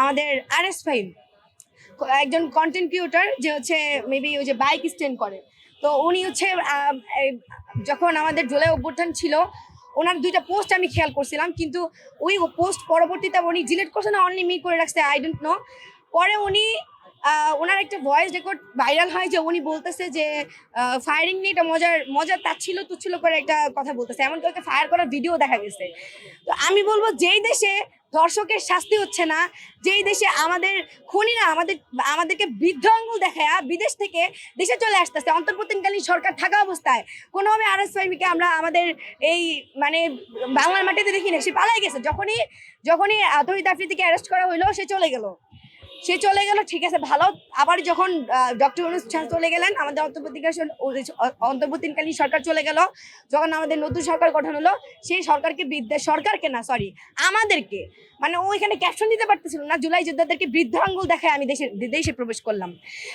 আমাদের আরএস ফাইম একজন content creator যে হচ্ছে মেবি ওই যে বাইক স্ট্যান্ড করে। তো উনি হচ্ছে যখন আমাদের জুলাই অভ্যুত্থান ছিল ওনার দুইটা পোস্ট আমি খেয়াল করছিলাম, কিন্তু ওই পোস্ট পরবর্তীতে উনি ডিলিট করছে না অনলি মিট করে রাখছে, আই ডোন্ট নো। পরে উনি ওনার একটা ভয়েস রেকর্ড ভাইরাল হয় যে উনি বলতেছে যে ফায়ারিং নিয়ে এটা মজার তাচ্ছিল তুচ্ছিল করে একটা কথা বলতেছে, এমনকি ওকে ফায়ার করার ভিডিও দেখা গেছে। তো আমি বলবো যেই দেশে ধর্ষকের শাস্তি হচ্ছে না, যেই দেশে আমাদের খুনিরা আমাদেরকে বৃদ্ধ আঙ্গুল দেখায় বিদেশ থেকে দেশে চলে আসতেছে, অন্তর্বর্তীকালীন সরকার থাকা অবস্থায় কোনোভাবে আরএস ফাইমিকে আমরা আমাদের এই মানে বাংলার মাটিতে দেখি না। সে পালাই গেছে, যখনই তহিদ আফ্রিদিকে অ্যারেস্ট করা হইলো সে চলে গেল, ঠিক আছে ভালো। আবার যখন ডক্টর ইউনূস চলে গেলেন, আমাদের অন্তর্বর্তীকালীন সরকার চলে গেল, যখন আমাদের নতুন সরকার গঠন হলো, সেই সরকারকে না সরি আমাদেরকে মানে ও এখানে ক্যাপশন দিতে পারতেছিল না, জুলাই যোদ্ধাদেরকে বৃদ্ধ আঙ্গুল দেখায় আমি দেশে প্রবেশ করলাম।